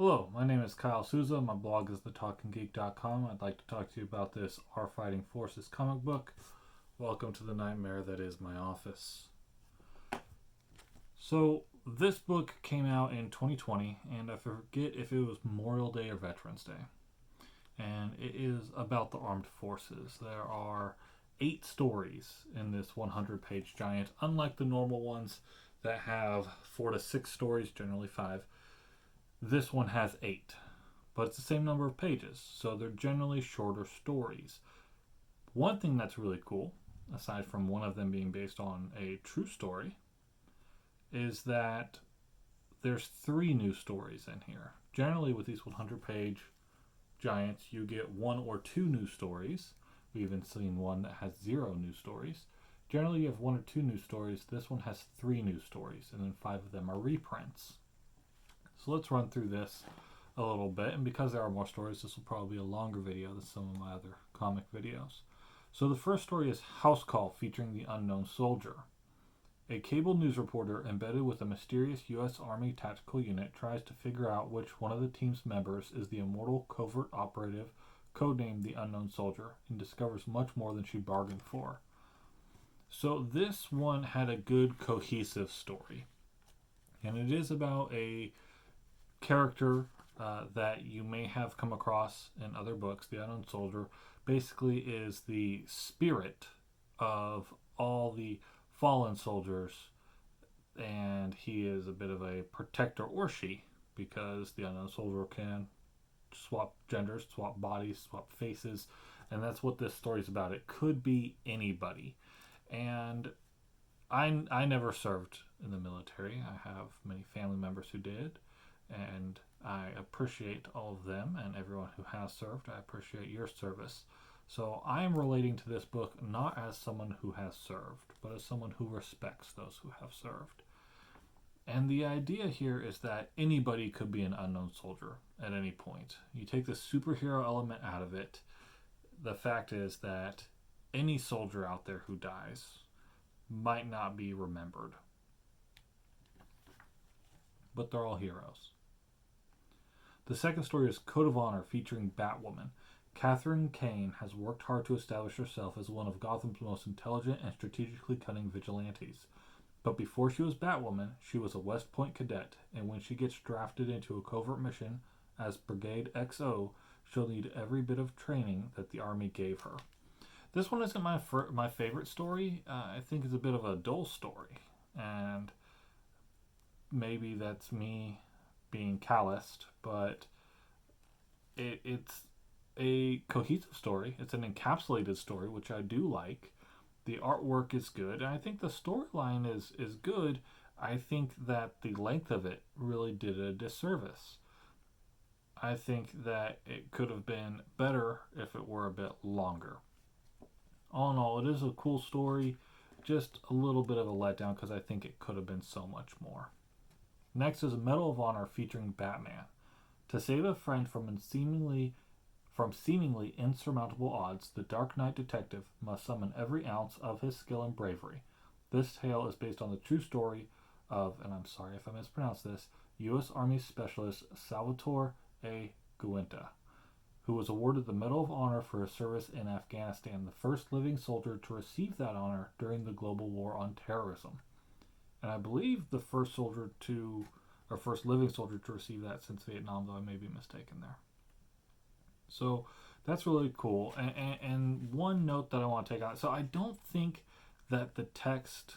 Hello, my name is Kyle Souza. My blog is thetalkinggeek.com. I'd like to talk to you about this Our Fighting Forces comic book. Welcome to the nightmare that is my office. So, this book came out in 2020, and I forget if it was Memorial Day or Veterans Day. And it is about the armed forces. There are 8 stories in this 100-page giant, unlike the normal ones that have 4 to 6 stories, generally 5. This one has 8, but it's the same number of pages, so they're generally shorter stories. One thing that's really cool, aside from one of them being based on a true story, is that there's 3 new stories in here. Generally with these 100-page giants, you get 1 or 2 new stories. We've even seen one that has 0 new stories. Generally you have 1 or 2 new stories. This one has 3 new stories, and then 5 of them are reprints. So let's run through this a little bit, and because there are more stories, this will probably be a longer video than some of my other comic videos. So the first story is House Call, featuring the unknown soldier. A cable news reporter embedded with a mysterious U.S. Army tactical unit tries to figure out which one of the team's members is the immortal covert operative, codenamed the Unknown Soldier, and discovers much more than she bargained for. So this one had a good cohesive story, and it is about a character that you may have come across in other books. The Unknown Soldier basically is the spirit of all the fallen soldiers, and he is a bit of a protector, or she, because the Unknown Soldier can swap genders, swap bodies, swap faces, and that's what this story is about. It could be anybody. And I never served in the military. I have many family members who did, and I appreciate all of them and everyone who has served. I appreciate your service. So I am relating to this book not as someone who has served, but as someone who respects those who have served. And the idea here is that anybody could be an unknown soldier at any point. You take the superhero element out of it, the fact is that any soldier out there who dies might not be remembered, but they're all heroes. The second story is Code of Honor, featuring Batwoman. Katherine Kane has worked hard to establish herself as one of Gotham's most intelligent and strategically cunning vigilantes. But before she was Batwoman, she was a West Point cadet, and when she gets drafted into a covert mission as Brigade XO, she'll need every bit of training that the Army gave her. This one isn't my favorite story. I think it's a bit of a dull story, and maybe that's me being calloused, but it's a cohesive story. It's an encapsulated story, which I do like. The artwork is good, and I think the storyline is good. I think that the length of it really did a disservice. I think that it could have been better if it were a bit longer. All in all, it is a cool story, just a little bit of a letdown because I think it could have been so much more. Next is Medal of Honor, featuring Batman. To save a friend from seemingly insurmountable odds, the Dark Knight detective must summon every ounce of his skill and bravery. This tale is based on the true story of, and I'm sorry if I mispronounce this, U.S. Army Specialist Salvatore A. Giunta, who was awarded the Medal of Honor for his service in Afghanistan, the first living soldier to receive that honor during the global war on terrorism. And I believe the first living soldier to receive that since Vietnam, though I may be mistaken there. So that's really cool. And one note that I want to take out, so I don't think that the text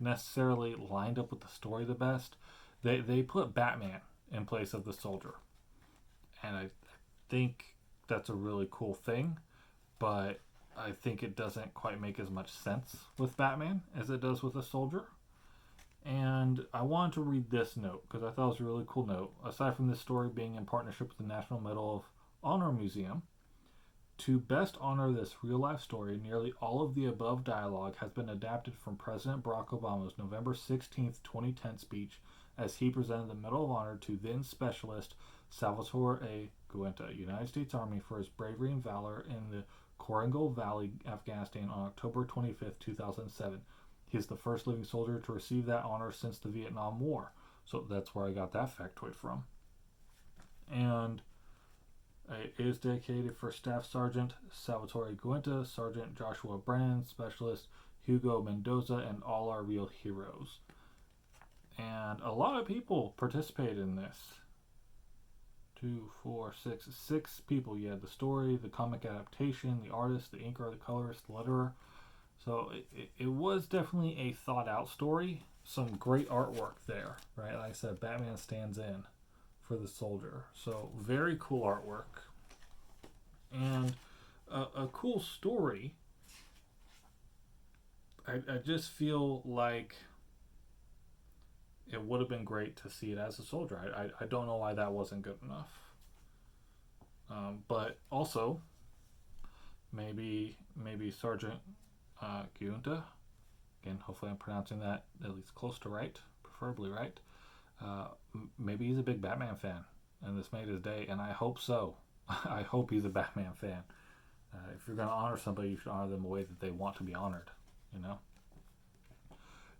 necessarily lined up with the story the best. They put Batman in place of the soldier, and I think that's a really cool thing, but I think it doesn't quite make as much sense with Batman as it does with a soldier. And I wanted to read this note because I thought it was a really cool note. Aside from this story being in partnership with the National Medal of Honor Museum, to best honor this real-life story, nearly all of the above dialogue has been adapted from President Barack Obama's November 16, 2010 speech as he presented the Medal of Honor to then Specialist Salvatore A. Giunta, United States Army, for his bravery and valor in the Korengal Valley, Afghanistan on October 25, 2007. He is the first living soldier to receive that honor since the Vietnam War. So that's where I got that factoid from. And it is dedicated for Staff Sergeant Salvatore Giunta, Sergeant Joshua Brennan, Specialist Hugo Mendoza, and all our real heroes. And a lot of people participated in this. 6 people. You had the story, the comic adaptation, the artist, the inker, the colorist, the letterer. So it was definitely a thought out story. Some great artwork there, right? Like I said, Batman stands in for the soldier. So very cool artwork. And a cool story. I just feel like it would have been great to see it as a soldier. I don't know why that wasn't good enough. But also, maybe Sergeant Giunta, again, hopefully I'm pronouncing that at least close to right, preferably right. Maybe he's a big Batman fan, and this made his day, and I hope so. I hope he's a Batman fan. If you're going to honor somebody, you should honor them the way that they want to be honored, you know?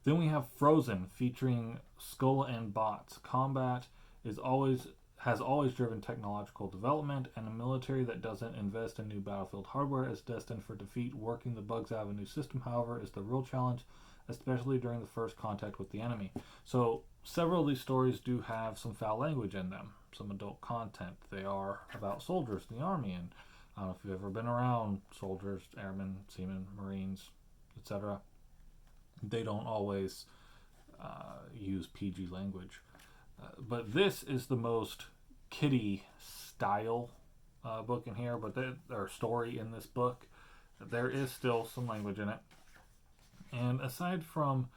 Then we have Frozen, featuring Skull and bots. Combat has always driven technological development, and a military that doesn't invest in new battlefield hardware is destined for defeat. Working the bugs out of a new system, however, is the real challenge, especially during the first contact with the enemy. So several of these stories do have some foul language in them, some adult content. They are about soldiers in the army, and I don't know if you've ever been around soldiers, airmen, seamen, marines, etc. They don't always use PG language. But this is the most kiddie style book in here, or story in this book. There is still some language in it. And aside from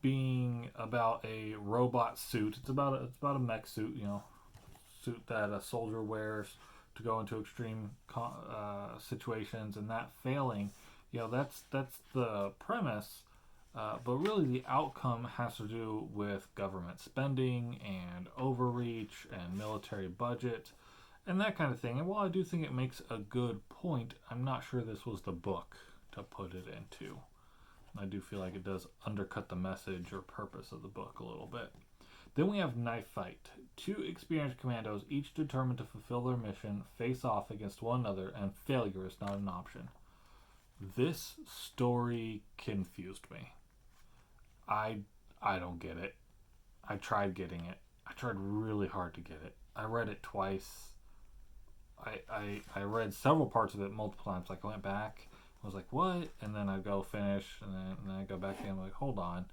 being about a robot suit, it's about a mech suit, suit that a soldier wears to go into extreme situations, and that failing, that's the premise. But really the outcome has to do with government spending and overreach and military budget and that kind of thing. And while I do think it makes a good point, I'm not sure this was the book to put it into. I do feel like it does undercut the message or purpose of the book a little bit. Then we have Knife Fight. 2 experienced commandos, each determined to fulfill their mission, face off against one another, and failure is not an option. This story confused me. I don't get it. I tried getting it. I tried really hard to get it. I read it twice. I read several parts of it multiple times. Like I went back, I was like, what? And then I'd go finish, and then I go back in, like, hold on.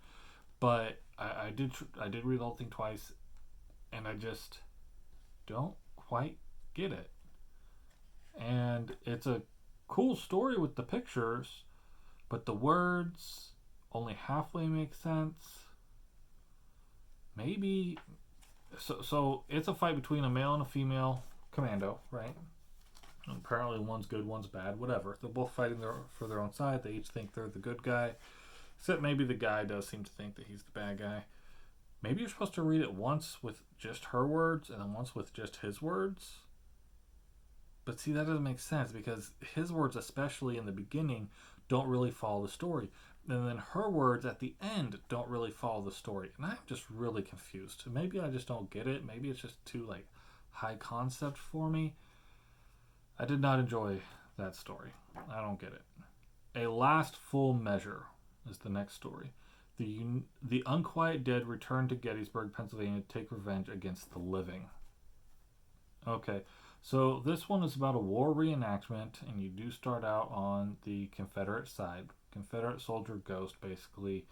But I did read the whole thing twice, and I just don't quite get it. And it's a cool story with the pictures, but the words only halfway make sense. Maybe so it's a fight between a male and a female commando, right? And apparently one's good, one's bad, whatever. They're both fighting for their own side. They each think they're the good guy, except maybe the guy does seem to think that he's the bad guy. Maybe you're supposed to read it once with just her words and then once with just his words. But see, that doesn't make sense, because his words, especially in the beginning, don't really follow the story. And then her words at the end don't really follow the story. And I'm just really confused. Maybe I just don't get it. Maybe it's just too high concept for me. I did not enjoy that story. I don't get it. A Last Full Measure is the next story. The unquiet dead return to Gettysburg, Pennsylvania to take revenge against the living. Okay, so this one is about a war reenactment, and you do start out on the Confederate side. Confederate soldier Ghost basically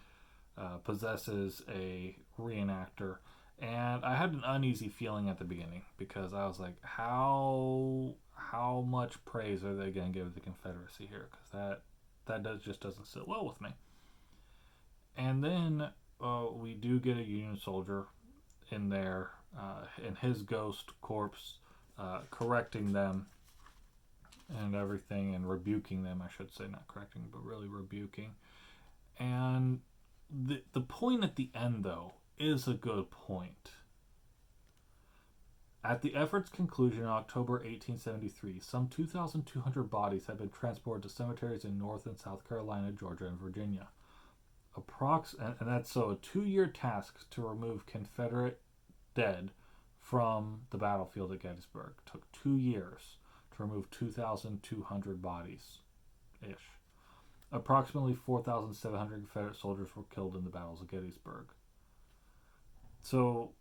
possesses a reenactor, and I had an uneasy feeling at the beginning, because I was like, how much praise are they going to give the Confederacy here? Because that just doesn't sit well with me. And then we do get a Union soldier in there, in his ghost corpse, correcting them and everything, and rebuking them, I should say, not correcting, but really rebuking. And the point at the end, though, is a good point. At the effort's conclusion in October 1873, some 2,200 bodies had been transported to cemeteries in North and South Carolina, Georgia, and Virginia. And that's so a 2-year task to remove Confederate dead from the battlefield at Gettysburg. It took 2 years to remove 2,200 bodies ish. Approximately 4,700 Confederate soldiers were killed in the battles of Gettysburg. So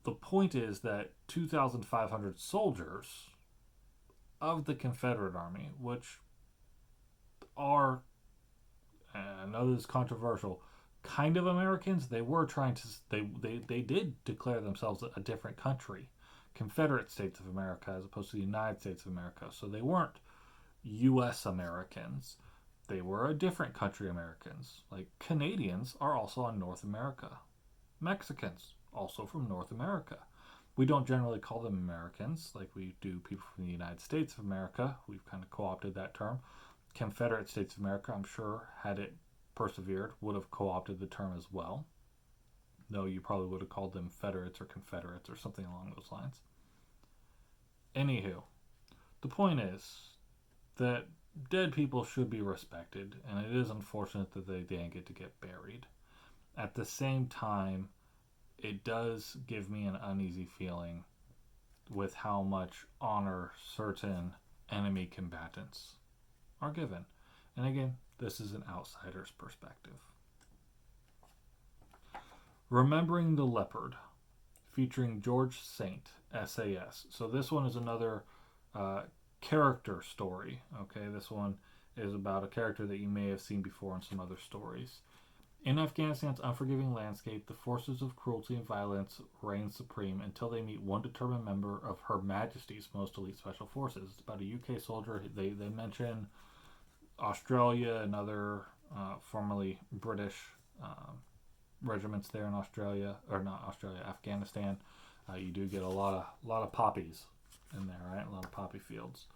the point is that 2,500 soldiers of the Confederate Army, which are, I know this is controversial, kind of Americans, they were trying to, they did declare themselves a different country, Confederate States of America, as opposed to the United States of America. So they weren't U.S. Americans. They were a different country Americans. Like Canadians are also on North America. Mexicans, also from North America. We don't generally call them Americans like we do people from the United States of America. We've kind of co-opted that term. Confederate States of America, I'm sure, had it persevered, would have co-opted the term as well. Though you probably would have called them Federates or Confederates or something along those lines. Anywho, the point is that dead people should be respected, and it is unfortunate that they didn't get to get buried. At the same time, it does give me an uneasy feeling with how much honor certain enemy combatants are given. And again, this is an outsider's perspective. Remembering the Leopard, featuring George Saint, SAS. So this one is another character story. Okay, this one is about a character that you may have seen before in some other stories. In Afghanistan's unforgiving landscape, the forces of cruelty and violence reign supreme until they meet one determined member of Her Majesty's most elite special forces. It's about a UK soldier. They mention Australia and other formerly British regiments there in Australia, or not Australia, Afghanistan. You do get a lot of poppies in there, right? A lot of poppy fields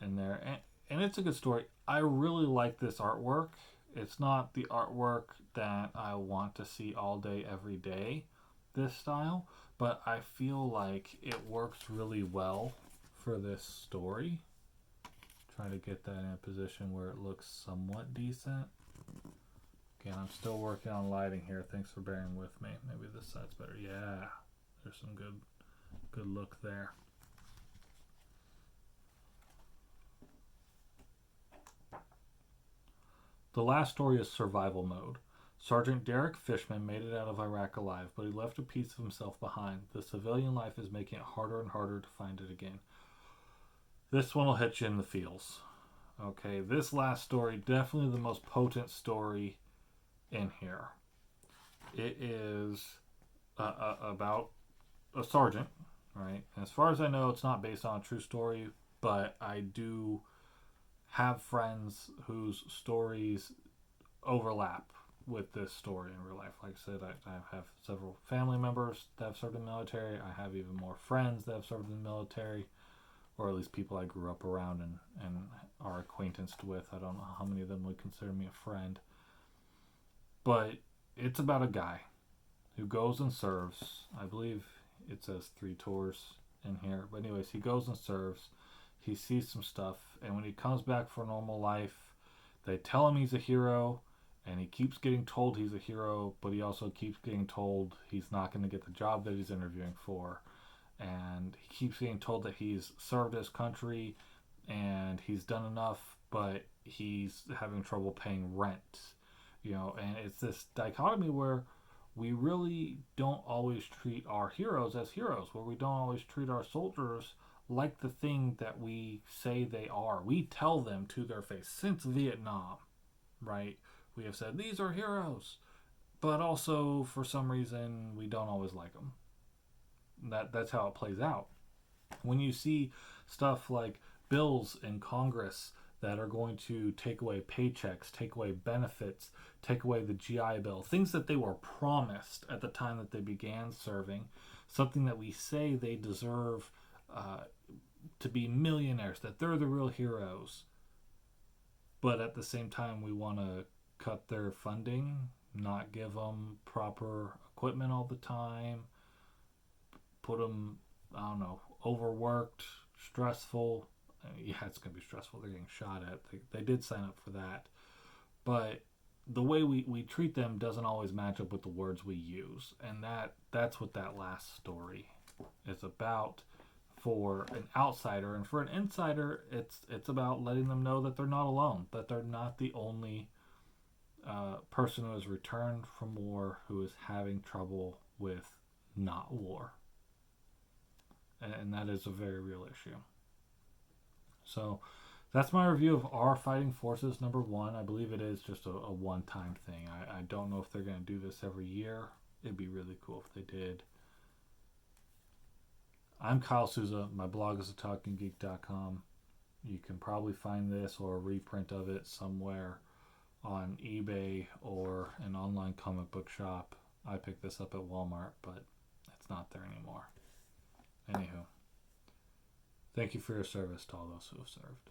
in there, and it's a good story. I really like this artwork. It's not the artwork that I want to see all day, every day, this style, but I feel like it works really well for this story. Try to get that in a position where it looks somewhat decent. Again, I'm still working on lighting here. Thanks for bearing with me. Maybe this side's better. Yeah, there's some good look there. The last story is survival mode. Sergeant Derek Fishman made it out of Iraq alive, but he left a piece of himself behind. The civilian life is making it harder and harder to find it again. This one will hit you in the feels. Okay, this last story, definitely the most potent story in here. It is about a sergeant, right? And as far as I know, it's not based on a true story, but I do have friends whose stories overlap with this story in real life. Like I said, I have several family members that have served in the military. I have even more friends that have served in the military, or at least people I grew up around and are acquaintanced with. I don't know how many of them would consider me a friend. But it's about a guy who goes and serves. I believe it says 3 tours in here. But anyways, he goes and serves. He sees some stuff. And when he comes back for normal life, they tell him he's a hero. And he keeps getting told he's a hero. But he also keeps getting told he's not going to get the job that he's interviewing for. And he keeps getting told that he's served his country and he's done enough, but he's having trouble paying rent. You know, and it's this dichotomy where we really don't always treat our heroes as heroes, where we don't always treat our soldiers like the thing that we say they are. We tell them to their face. Since Vietnam, right, we have said these are heroes, but also for some reason we don't always like them. That's how it plays out. When you see stuff like bills in Congress that are going to take away paychecks, take away benefits, take away the GI Bill, things that they were promised at the time that they began serving, something that we say they deserve to be millionaires, that they're the real heroes, but at the same time we want to cut their funding, not give them proper equipment all the time, put them, I don't know, overworked, stressful. Yeah, it's going to be stressful. They're getting shot at. They did sign up for that. But the way we treat them doesn't always match up with the words we use. And that's what that last story is about for an outsider, and for an insider, it's about letting them know that they're not alone, that they're not the only person who has returned from war who is having trouble with not war, and that is a very real issue. So that's my review of our fighting forces number 1. I believe it is just a one-time thing. I don't know if they're going to do this every year. It'd be really cool if they did. I'm Kyle Souza. My blog is thetalkinggeek.com. You can probably find this or a reprint of it somewhere on eBay or an online comic book shop. I picked this up at Walmart, but it's not there anymore. Anywho, thank you for your service to all those who have served.